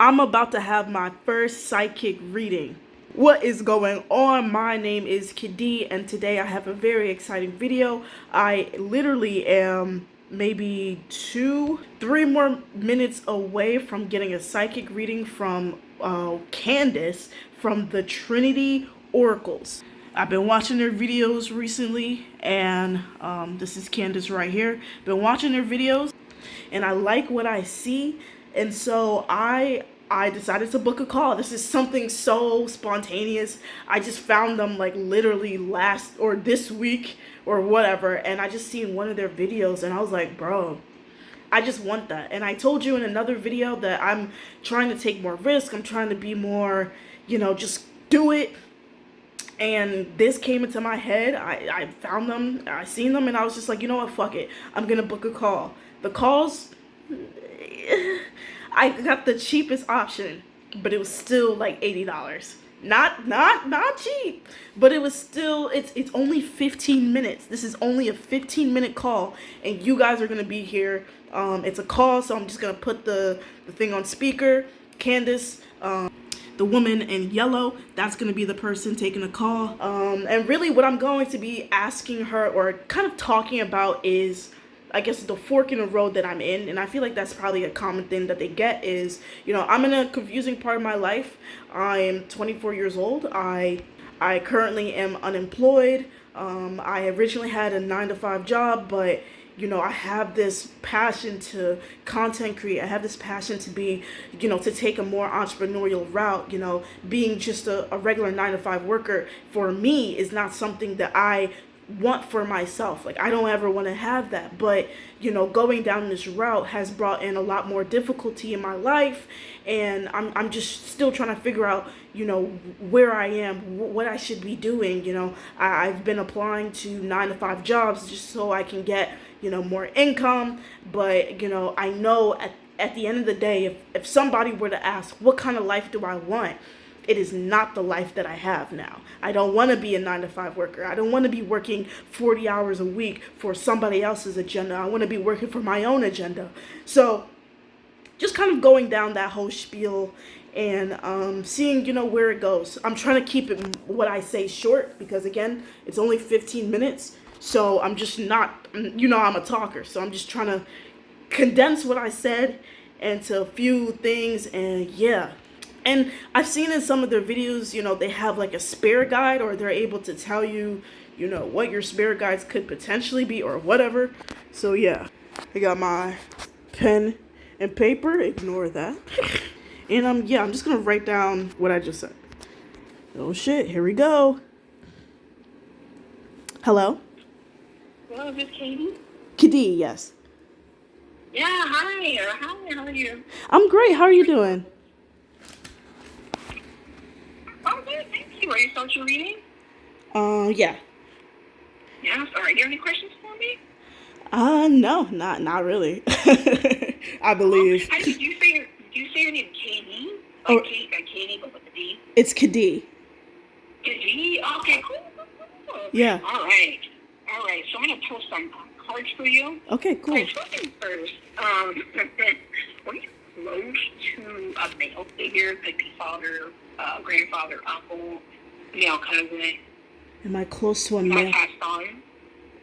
I'm about to have my first psychic reading. What is going on? My name is Candace, and today I have a very exciting video. I literally am maybe 3 more minutes away from getting a psychic reading from Candace from the Trinity Oracles. I've been watching their videos recently, and this is Candace right here. Been watching their videos, and I like what I see, and so I decided to book a call. This is something so spontaneous. I just found them like literally last or this week or whatever, and I just seen one of their videos, and I was like, bro, I just want that. And I told you in another video that I'm trying to take more risk. I'm trying to be more, just do it. And this came into my head. I found them, I seen them, and I was just like, you know what, fuck it. I'm gonna book a call. The calls, I got the cheapest option, but it was still like $80. Not cheap, but it was still, it's only 15 minutes. This is only a 15-minute call, and you guys are gonna be here. It's a call, so I'm just gonna put the thing on speaker. Candace, the woman in yellow, that's going to be the person taking a call. And really what I'm going to be asking her or kind of talking about is, I guess, the fork in the road that I'm in. And I feel like that's probably a common thing that they get is, I'm in a confusing part of my life. I'm 24 years old. I currently am unemployed. I originally had a 9-to-5 job, but I have this passion to content create. I have this passion to be, to take a more entrepreneurial route. Being just a regular 9-to-5 worker for me is not something that I want for myself. Like, I don't ever want to have that. But, going down this route has brought in a lot more difficulty in my life. And I'm just still trying to figure out, where I am, what I should be doing. I've been applying to 9-to-5 jobs just so I can get, more income. But, I know at the end of the day, if somebody were to ask, what kind of life do I want? It is not the life that I have now. I don't want to be a 9-to-5 worker. I don't want to be working 40 hours a week for somebody else's agenda. I want to be working for my own agenda. So just kind of going down that whole spiel and seeing, where it goes. I'm trying to keep it, what I say, short because, again, it's only 15 minutes. So I'm just not, I'm a talker. So I'm just trying to condense what I said into a few things, and yeah. And I've seen in some of their videos, they have like a spirit guide, or they're able to tell you, what your spirit guides could potentially be or whatever. So yeah, I got my pen and paper. Ignore that. And I'm just going to write down what I just said. Oh shit, here we go. Hello? Hello, is this Katie? Kadi, yes. Yeah, hi. Hi, how are you? I'm great. How are you doing? Oh, good, thank you. Are you start your reading? Yeah. Yeah, sorry. Do you have any questions for me? No, not really. I believe. Did you say your name Katie? Oh, Katie, but with the D? it's Kadi. Katie? Okay, cool. Yeah. All right. So I'm going to pull some cards for you. Okay, cool. All right, first things first. Were you close to a male figure? Could be father, grandfather, uncle, male cousin. Am I close to a male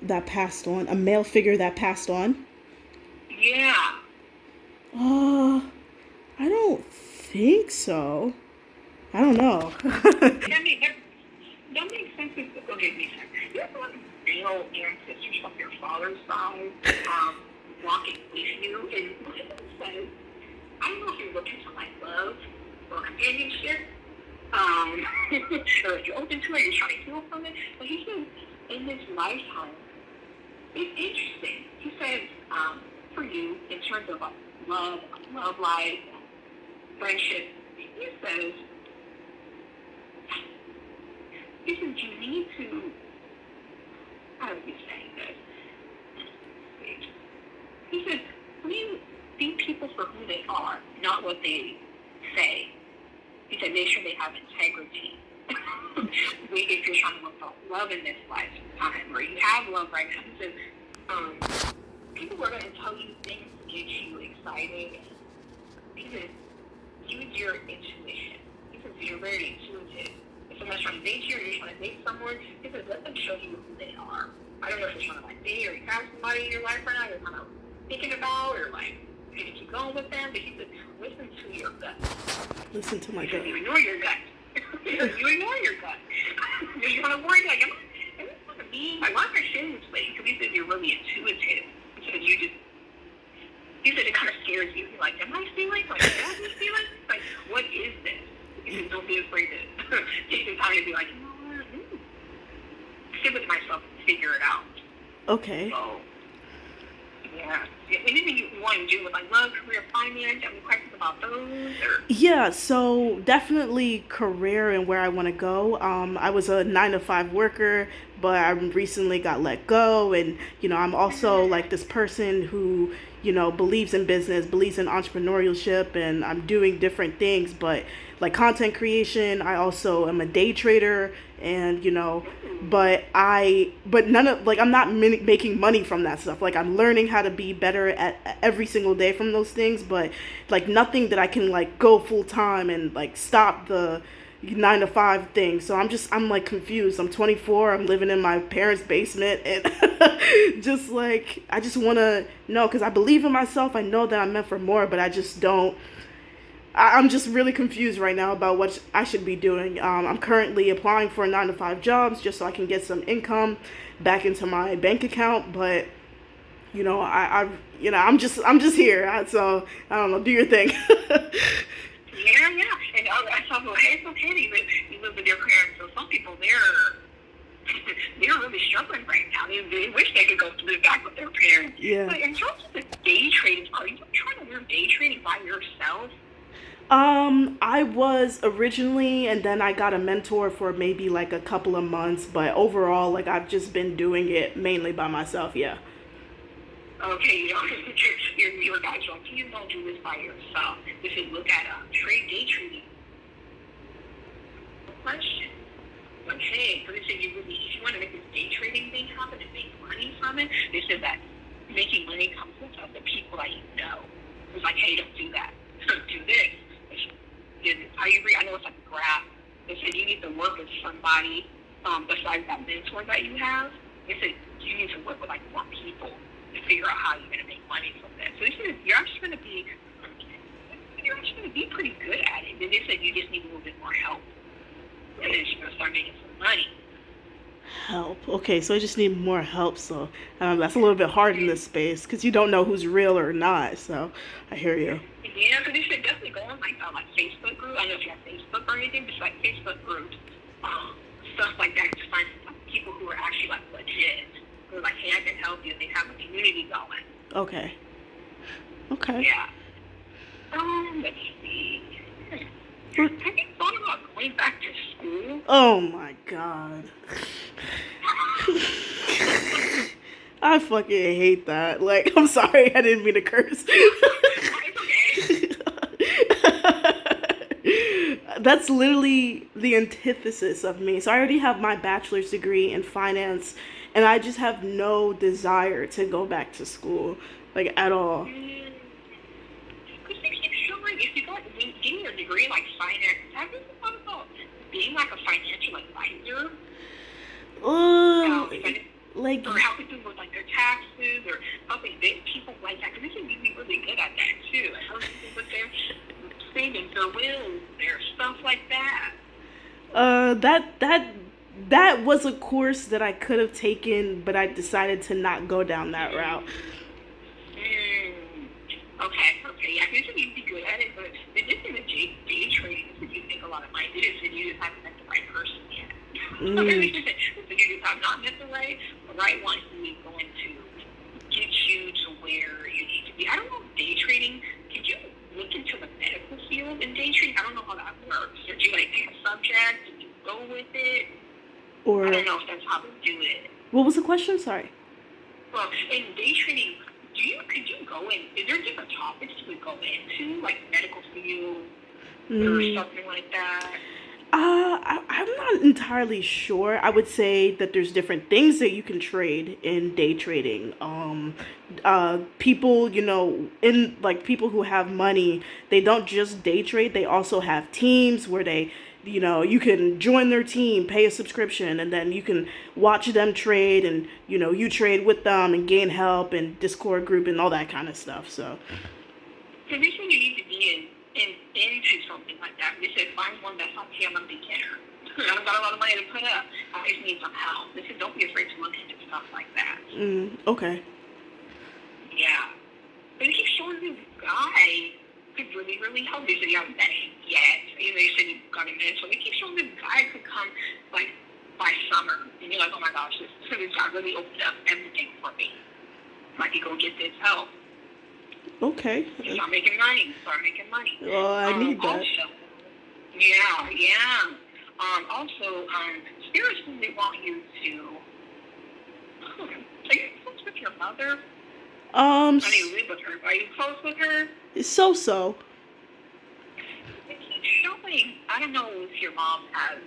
that passed on? A male figure that passed on? Yeah. I don't think so. I don't know. That makes sense. Okay, makes sense. You have a lot of male ancestors from your father's side walking with you, and what it says, I don't know if you're looking for like love or companionship, or if you're open to it, you're trying to heal from it. But he says in this lifetime, it's interesting. He says for you in terms of love life, friendship. He says you need to. How do you say this? He says, please see people for who they are, not what they say. He said, make sure they have integrity. If you're trying to look for love in this lifetime, or you have love right now, he says, people are going to tell you things to get you excited. He says, you your intuition. He says you're very intuitive. If someone's trying to date you or you're trying to date someone, he says let them show you who they are. I don't know if you're trying to like date or you have somebody in your life right now you're kind of thinking about or like you're going to keep going with them, but he said listen to your gut. Listen to my gut. You ignore your gut. You ignore your gut. You're kind of worried like, am I supposed to be? Like, why am I sharing this lady? Because he said you're really intuitive. He said he said it kind of scares you. You're like, am I feeling? Like, am I feeling? Like, what is this? He said, don't be afraid to take the time to be like, you know what? Sit with myself and figure it out. Okay. So, yeah. Anything you want to do with like love, career, finance, have any questions about those? Or? Yeah, so definitely career and where I want to go. I was a 9 to 5 worker, but I recently got let go. And, I'm also like this person who, believes in business, believes in entrepreneurship, and I'm doing different things. But like content creation, I also am a day trader and, but none of like I'm not making money from that stuff. Like I'm learning how to be better at every single day from those things, but like nothing that I can like go full time and like stop the 9 to 5 thing. So I'm like confused. I'm 24. I'm living in my parents' basement and just like I just want to know because I believe in myself. I know that I'm meant for more, but I just don't. I'm just really confused right now about what I should be doing. I'm currently applying for 9 to 5 jobs just so I can get some income back into my bank account. But I'm just here. So I don't know. Do your thing. Yeah. And I thought, well, hey, it's okay. You live with your parents. So some people they're really struggling right now. They wish they could go live back with their parents. Yeah. But in terms of the day trading, are you trying to learn day trading by yourself? I was originally, and then I got a mentor for maybe like a couple of months, but overall, like I've just been doing it mainly by myself, yeah. Okay, your guys are like, please don't do this by yourself. If you look at day trading, question. Like, hey, so they said if you want to make this day trading thing happen and make money from it, they said that making money comes with the people that you know. It's like, hey, don't do that. Do this. I know it's like a graph. They said you need to work with somebody besides that mentor that you have. They said you need to work with like more people to figure out how you're going to make money from that. So they said you're actually going to be pretty good at it. Then they said you just need a little bit more help, and then you're going to start making some money. Help. Okay, so I just need more help. So that's a little bit hard in this space because you don't know who's real or not. So I hear you. Yeah, so they should definitely go on like Facebook group. I don't know if you have Facebook or anything, but it's like Facebook groups, stuff like that to find people who are actually like legit. Who are like, hey, I can help you. They have a community going. Okay. Yeah. Let's see. Have you thought about going back to school? Oh my god. I fucking hate that. Like, I'm sorry, I didn't mean to curse. That's literally the antithesis of me. So I already have my bachelor's degree in finance, and I just have no desire to go back to school, like, at all. Because if you got getting your degree in like finance, have you thought about being like a financial advisor? Like, or helping them with like their taxes, or helping people like that. Because you'd be really good at that too. Helping people with their savings, their wills, their stuff like that. That was a course that I could have taken, but I decided to not go down that route. Okay, yeah, because you'd be good at it, but the difference in day trading is that you make a lot of money. It is that you just haven't met the right person yet. So you just have not met the right one who is going to get you to where you need to be. I don't know if day trading, could you look into the medical field in day trading? I don't know how that works. Did you like pick a subject? Did you go with it? Or I don't know if that's how to do it. What was the question? Sorry. Well, in day trading, could you go in? Is there different topics you would go into, like medical field or something like that? I'm not entirely sure. I would say that there's different things that you can trade in day trading. People, in like people who have money, they don't just day trade. They also have teams where you can join their team, pay a subscription, and then you can watch them trade, and you trade with them and gain help and Discord group and all that kind of stuff. So. The reason you need to be into something like that, they said find one that's not, hey, I'm a beginner. I don't got a lot of money to put up. I just need some help. They said don't be afraid to look into stuff like that. Okay. Yeah. But they keep showing this guy could really, really help. They said you haven't met him yet. They said you got him in. So they keep showing this guy could come like by summer. And you're like, oh my gosh, this guy really opened up everything for me. I could go get this help. Okay. Start making money. Well, I need that. Also, yeah. Also, spiritually, they want you to. Are you close with your mother? I mean, you live with her. Are you close with her? So. They keep showing. I don't know if your mom has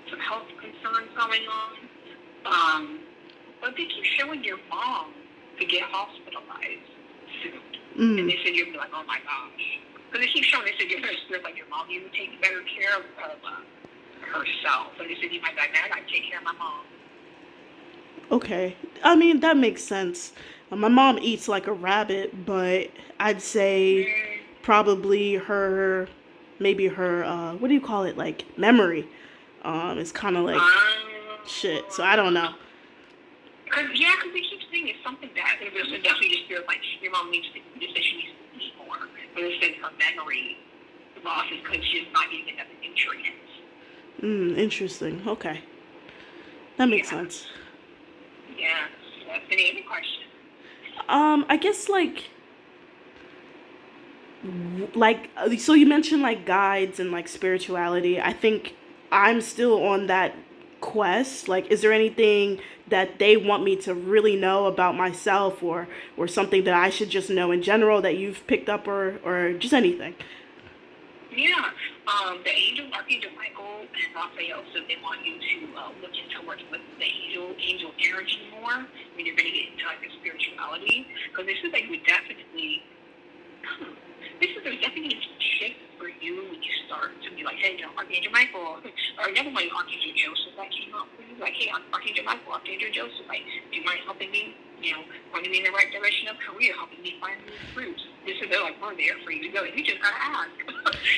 some health concerns going on. But they keep showing your mom to get hospitalized soon. And they said you'll be like, oh my gosh. Because they keep showing, they said you're going to spirit like your mom. You take better care of herself. So they said you might be like, man, I gotta take care of my mom. Okay. I mean, that makes sense. My mom eats like a rabbit, but I'd say probably maybe her, what do you call it? Like memory. It's kind of like shit. So I don't know. Because they keep saying it's something that they definitely just feel like your mom needs to, they said she needs to eat more. But they said her memory loss is because she's not getting enough nutrients. Interesting. Okay. That makes sense. Yeah. Any questions? I guess so you mentioned like guides and like spirituality. I think I'm still on that quest. Like, is there anything that they want me to really know about myself, or something that I should just know in general that you've picked up, or just anything? Yeah. The Archangel Michael and Raphael said they want you to look into working with the angel energy more when you're going to get into like the spirituality. Because this is like there's definitely a shift for you when you start to be like, hey, Archangel Michael, or never mind Archangel Joseph that came up for you, like, hey, Archangel Michael, Archangel Joseph, like, do you mind helping me, pointing me in the right direction of career, helping me find new fruits? They're like, we're there for you to go. You just gotta ask.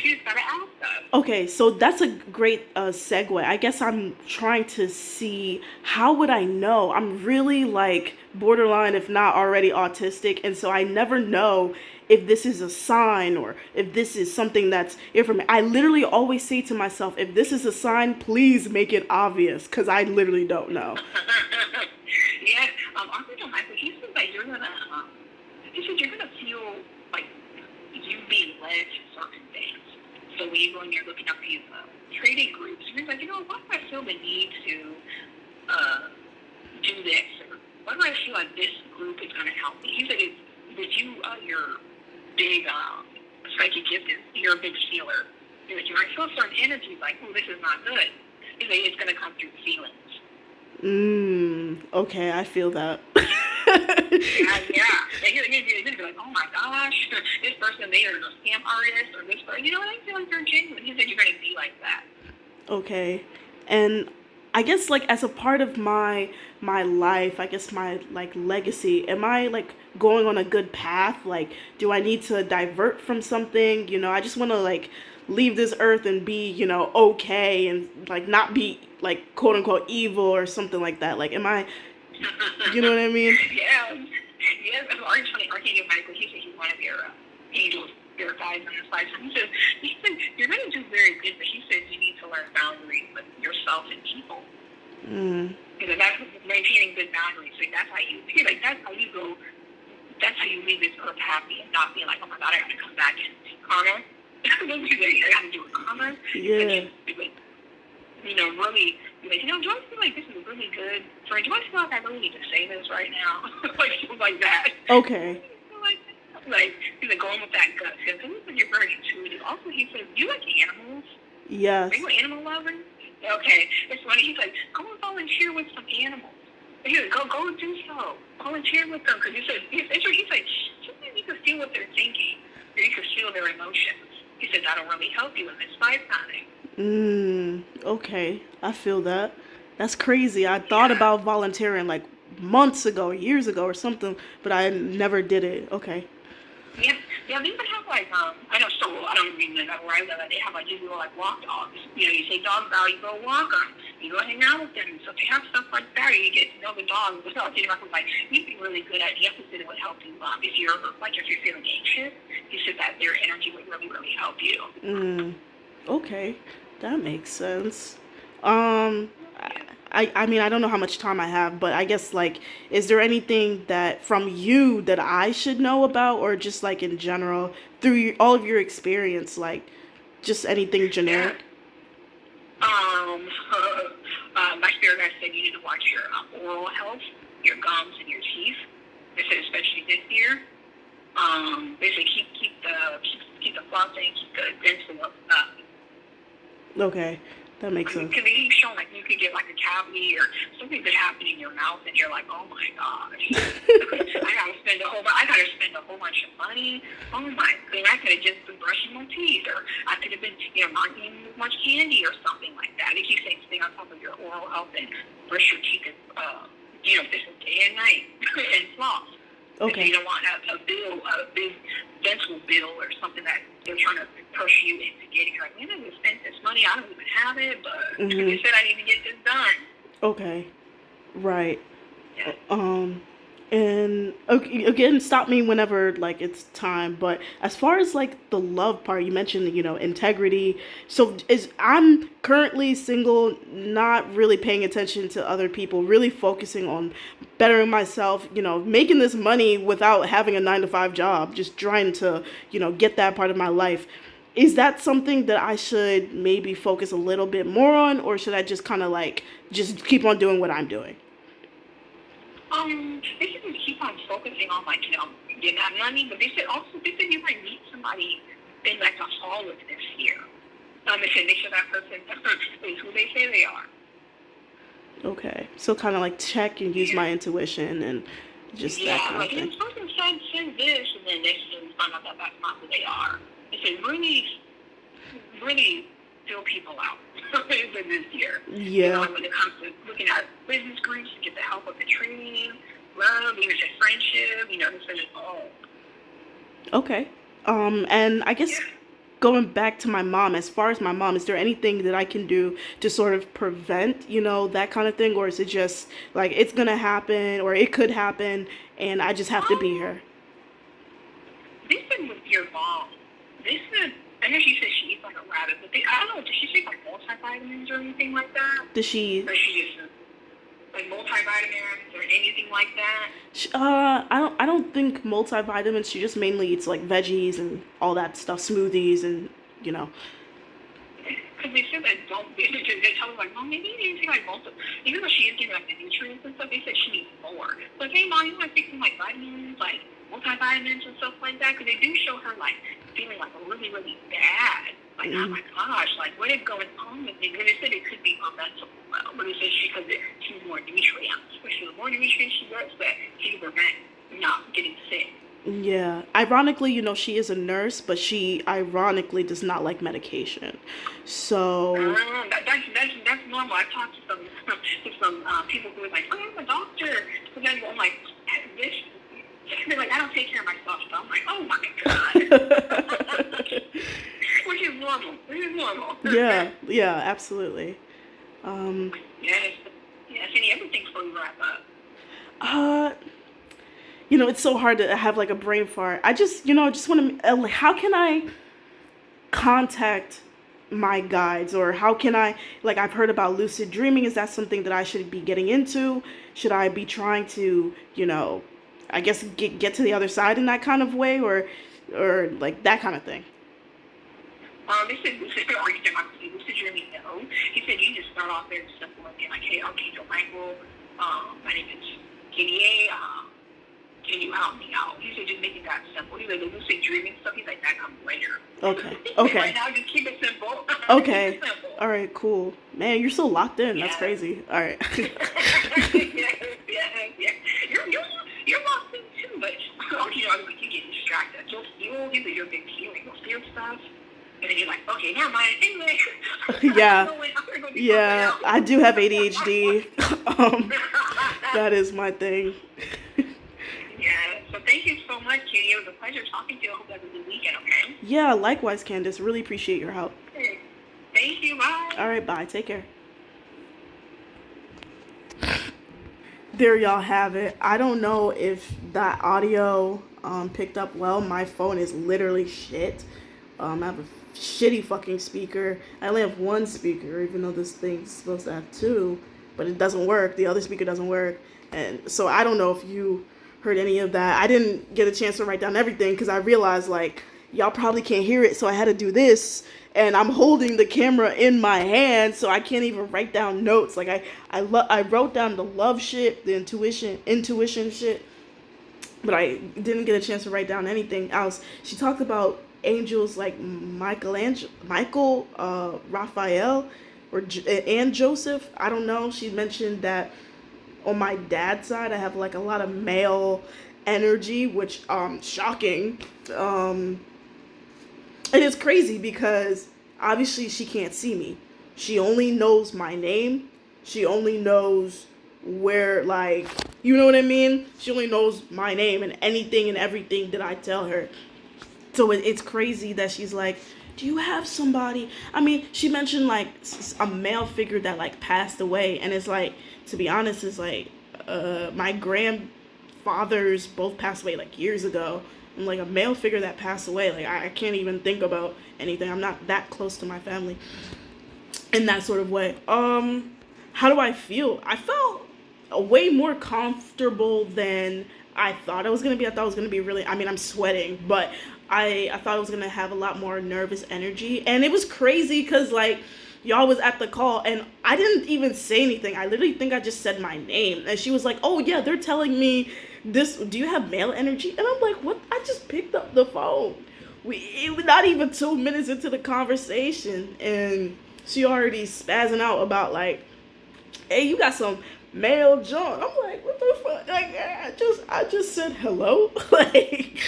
You just gotta ask us. Okay, so that's a great segue. I guess I'm trying to see, how would I know? I'm really like borderline, if not already autistic, and so I never know if this is a sign or if this is something that's here for me. I literally always say to myself, if this is a sign, please make it obvious, because I literally don't know. Yes, Archangel Michael, he said that you're gonna feel like you being led to certain things. So when you go and you're looking up these trading groups, you're like, why do I feel the need to do this? Or why do I feel like this group is going to help me? He said, you're big psychic gift, you're a big feeler. He's like, you might feel certain energies like, oh, this is not good. He's like, it's going to come through feelings. Okay, I feel that. Yeah. He'd be like, oh my gosh, this person, they are a scam artist, or this person, I feel like they're genuine. He said you're going to be like that. Okay. And I guess like as a part of my life, I guess my like legacy, am I like going on a good path? Like, do I need to divert from something? I just want to like leave this earth and be, okay, and like not be like quote unquote evil or something like that. Like, am I, you know what I mean? Yes, Archangel Michael, he said he's one of your angels, your guides on his side. So he said you're going to do very good, but he said you need to learn boundaries with yourself and people. That's maintaining good boundaries. So that's how you go. That's how you leave this earth happy and not being like, oh my God, I got to come back and karma. I got to do a karma. Yeah. Really be like, do I feel like this is really good? Or do I feel like I really need to say this right now? like that. Okay. Like, he's like going with that gut. Because he said you're very intuitive. Also, he said, do you like animals? Are Yes. you an animal lover? Okay. It's funny. He's like, go and volunteer with some animals. He said, go do so. Volunteer with them. Because he's like, sometimes you can feel what they're thinking. Or you can feel their emotions. He said, that'll really help you in this lifetime. Okay. I feel that. That's crazy. I thought Yeah. about volunteering like months ago, years ago or something, but I never did it. Okay. Yeah, yeah, they even have like I know so I don't even know where I live. They have like these little like walk dogs. You know, you say dog bow, you go walk them, you go hang out with them. So they have stuff like that. You get to know the dog. But I was like, you'd be really good at. You have to sit and would help you. If you're feeling anxious, you said that their energy would really really help you. Okay. That makes sense. Um I mean, I don't know how much time I have, but I guess like is there anything that from you that I should know about or just like in general through all of your experience like just anything Yeah. generic? My spirit guide said you need to watch your oral health, your gums, and your teeth. They said especially this year. They say keep the flossing, keep the dental up. Okay. That makes sense. Because they keep showing like you could get like a cavity or something could happen in your mouth, and you're like, oh my gosh, I gotta spend a whole bunch of money. Oh my god, I could have just been brushing my teeth, or I could have been not eating as much candy or something like that. They keep saying stay on top of your oral health and brush your teeth, this is day and night and floss. If Okay. you don't want a big dental bill or something that they're trying to push you into getting, you're like, man, I just spent this money, I don't even have it, but they said I need to get this done. Okay. Right. Yeah. And okay, again, stop me whenever like it's time. But as far as like the love part, you mentioned integrity. So is I'm currently single, not really paying attention to other people, really focusing on bettering myself. Making this money without having a 9 to 5 job, just trying to get that part of my life. Is that something that I should maybe focus a little bit more on, or should I just kind of like just keep on doing what I'm doing? They said just keep on focusing on getting that money, but they said you might meet somebody in like the hall of this year. They said make sure that person is who they say they are. Okay, so kind of like check and use Yeah. my intuition and just that Yeah, kind of like thing. this person said this, and then they should find out that that's not who they are. They said really fill people out for this year. Yeah. When it comes to looking at business groups, get the help of the training, love, even just friendship, this is all. Okay. And I guess Yeah. going back to my mom, as far as my mom, is there anything that I can do to sort of prevent, that kind of thing, or is it just like it's gonna happen, or it could happen, and I just have to be Um, here? this is with your mom. This is, I know she said she eats like a rabbit, but I don't know, does she take like multivitamins or anything like that? Does she? Or she just like multivitamins or anything like that? I don't think multivitamins. She just mainly eats like veggies and all that stuff, smoothies and you know. Because they said that don't, they tell her like, well, maybe you need to take like even though she is getting like the nutrients and stuff, they said she needs more. Like, hey, mom, you want to take some like vitamins, like multivitamins and stuff like that? Because they do show her like feeling like really, really bad. Like, oh my gosh, like what is going on with me? Because they said it could be preventable, but they said because she needs more nutrients. Especially the more nutrients she gets, that she can prevent not getting sick. Yeah. Ironically, she is a nurse, but she ironically does not like medication. So, That's normal. I talked to some people who were like, oh, I'm a doctor. So then I'm like, this. They're like, I don't take care of myself. So I'm like, oh my god. Which is normal. Which is normal. yeah, yeah, absolutely. Yes. Yes. Any other things before we wrap up? Uh, it's so hard to have like a brain fart. I just want to. How can I contact my guides, or how can I like? I've heard about lucid dreaming. Is that something that I should be getting into? Should I be trying to, I guess get to the other side in that kind of way, or like that kind of thing? They said lucid dreaming, no. He said you just start off very simple and be like, hey, Archangel Michael, my name is Kenny A. and you out and me out. He said just make it that simple. He's like, the lucid dreaming stuff, he's like, that comes later. Okay. Right now, just keep it simple. Okay. Keep it simple. All right, cool. Man, you're so locked in. That's crazy. All right. Yeah. You're locked in too, but you get distracted. You'll get your big feeling. You'll feel stuff. And then you're like, okay, never mind. Anyway. Yeah, I do have ADHD. That is my thing. Yeah, so thank you so much, Katie. It was a pleasure talking to you. I hope you have a good weekend, okay? Yeah, likewise, Candace. Really appreciate your help. Okay. Thank you. Bye. All right, bye. Take care. There y'all have it. I don't know if that audio picked up well. My phone is literally shit. I have a shitty fucking speaker. I only have one speaker, even though this thing's supposed to have two, but it doesn't work. The other speaker doesn't work. And so I don't know if you heard any of that. I didn't get a chance to write down everything because I realized, like, y'all probably can't hear it, so I had to do this. And I'm holding the camera in my hand, so I can't even write down notes. Like, I wrote down the love shit, the intuition shit, but I didn't get a chance to write down anything else. She talked about angels like Michael, Raphael, and Joseph. I don't know. She mentioned that on my dad's side, I have like a lot of male energy, which shocking. And it's crazy because obviously she can't see me. She only knows my name. She only knows where, like, you know what I mean? She only knows my name and anything and everything that I tell her. So it's crazy that she's like, do you have somebody? I mean, she mentioned like a male figure that like passed away. And it's like, to be honest, it's like my grandfathers both passed away like years ago. And like a male figure that passed away, like I can't even think about anything. I'm not that close to my family in that sort of way. How do I feel? I felt way more comfortable than I thought I was going to be. I thought it was going to be really, I mean, I'm sweating, but I thought I was going to have a lot more nervous energy. And it was crazy because, like, y'all was at the call, and I didn't even say anything. I literally think I just said my name. And she was like, oh, yeah, they're telling me this. Do you have male energy? And I'm like, what? I just picked up the phone. It was not even 2 minutes into the conversation, and she already spazzing out about, like, hey, you got some male John. I'm like, what the fuck? Like, I just said hello. Like,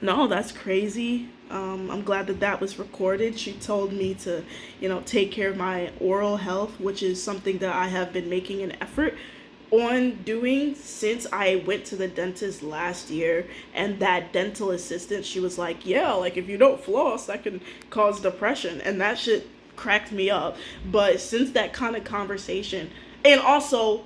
no, that's crazy. I'm glad that was recorded. She told me to, take care of my oral health, which is something that I have been making an effort on doing since I went to the dentist last year. And that dental assistant, she was like, yeah, like if you don't floss, that can cause depression. And that shit cracked me up. But since that kind of conversation, and also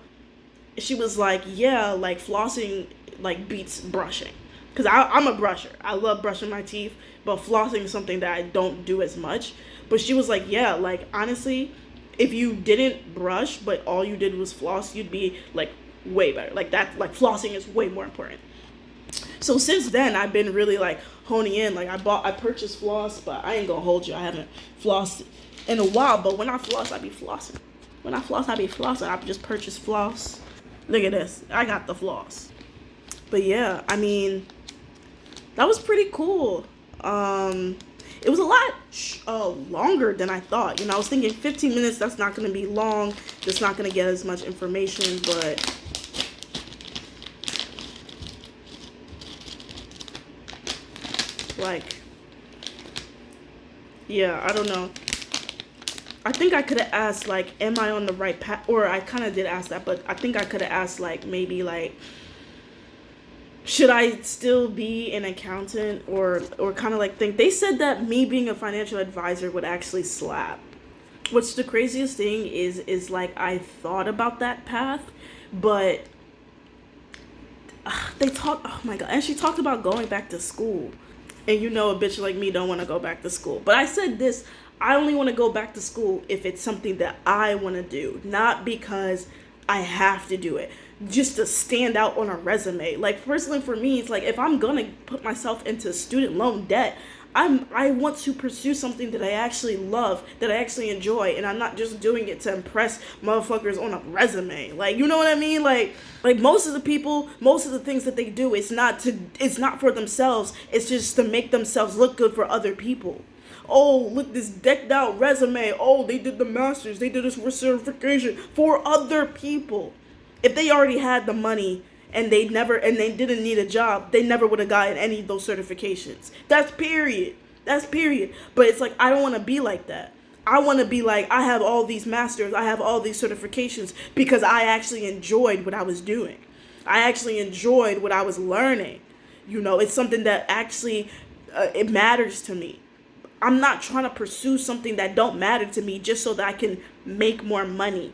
she was like, yeah, like flossing like beats brushing, because I'm a brusher. I love brushing my teeth, but flossing is something that I don't do as much. But she was like, yeah, like honestly, if you didn't brush but all you did was floss, you'd be like way better. Like that, like flossing is way more important. So since then, I've been really like honing in. Like I purchased floss, but I ain't gonna hold you, I haven't flossed in a while. But when I floss, I be flossing. When I floss, I be flossing. I just purchased floss. Look at this, I got the floss. But yeah, I mean, that was pretty cool. It was a lot longer than I thought. I was thinking 15 minutes, that's not going to be long. That's not going to get as much information, but like, yeah, I don't know. I think I could have asked, like, am I on the right path? Or I kind of did ask that, but I think I could have asked, like, maybe, like, should I still be an accountant, or kind of like think they said that me being a financial advisor would actually slap. What's the craziest thing is like I thought about that path, but they talked, oh my god, and she talked about going back to school. And a bitch like me don't want to go back to school. But I said this, I only want to go back to school if it's something that I want to do, not because I have to do it. just to stand out on a resume. Like personally for me, it's like if I'm gonna put myself into student loan debt, I want to pursue something that I actually love, that I actually enjoy, and I'm not just doing it to impress motherfuckers on a resume. Like, you know what I mean? Like most of the people, most of the things that they do, it's not for themselves. It's just to make themselves look good for other people. Oh, look, this decked out resume. Oh, they did the masters. They did this certification for other people. If they already had the money and they didn't need a job, they never would have gotten any of those certifications. That's period. That's period. But it's like I don't want to be like that. I want to be like I have all these masters, I have all these certifications because I actually enjoyed what I was doing. I actually enjoyed what I was learning. You know, it's something that actually it matters to me. I'm not trying to pursue something that don't matter to me just so that I can make more money.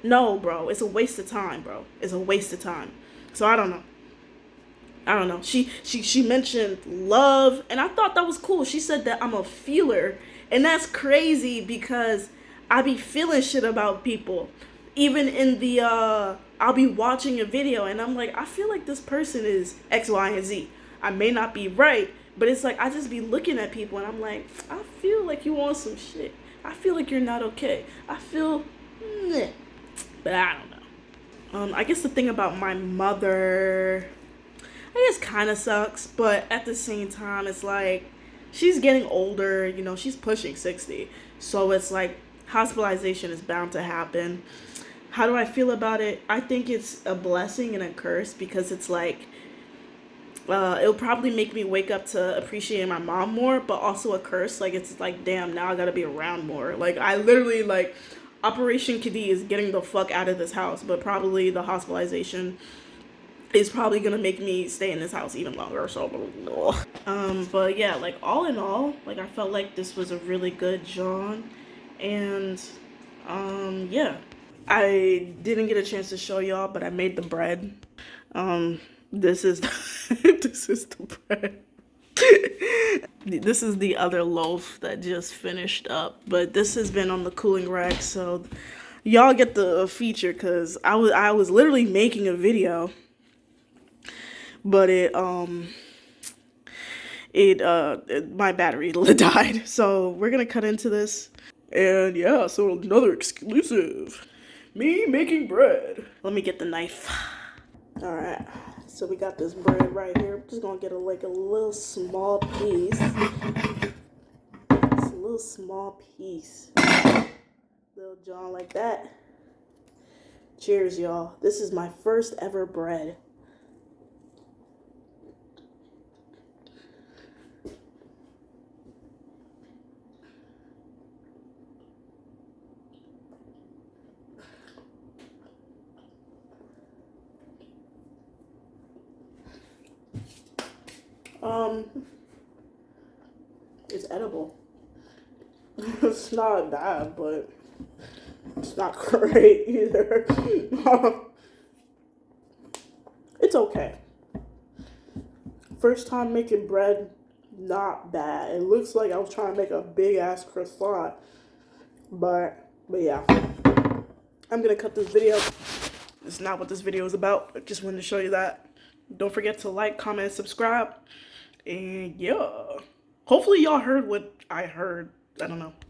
No, bro, it's a waste of time, bro. It's a waste of time. So I don't know. I don't know. She mentioned love, and I thought that was cool. She said that I'm a feeler, and that's crazy because I be feeling shit about people. Even in the I'll be watching a video and I'm like, I feel like this person is X, Y, and Z. I may not be right, but it's like I just be looking at people and I'm like, I feel like you want some shit. I feel like you're not okay. I feel, meh. But I don't know. I guess the thing about my mother, I guess kind of sucks, but at the same time, it's like she's getting older. You know, she's pushing 60, so it's like hospitalization is bound to happen. How do I feel about it? I think it's a blessing and a curse because it's like it'll probably make me wake up to appreciating my mom more, but also a curse. Like it's like, damn, now I gotta be around more. Like I literally like Operation Kadi is getting the fuck out of this house, but probably the hospitalization is probably gonna make me stay in this house even longer. So, but yeah, like all in all, like I felt like this was a really good John, and yeah, I didn't get a chance to show y'all, but I made the bread. This is this is the bread. This is the other loaf that just finished up, but this has been on the cooling rack, so y'all get the feature because I was literally making a video, but my battery died, so we're gonna cut into this, and yeah, so another exclusive, me making bread. Let me get the knife. All right. So we got this bread right here. I'm just gonna get a little small piece. Just a little small piece. Little John like that. Cheers, y'all. This is my first ever bread. It's edible. It's not bad, but it's not great either. It's okay. First time making bread, not bad. It looks like I was trying to make a big ass croissant, but yeah. I'm gonna cut this video. It's not what this video is about. I just wanted to show you that. Don't forget to like, comment, and subscribe. And yeah. Hopefully y'all heard what I heard. I don't know.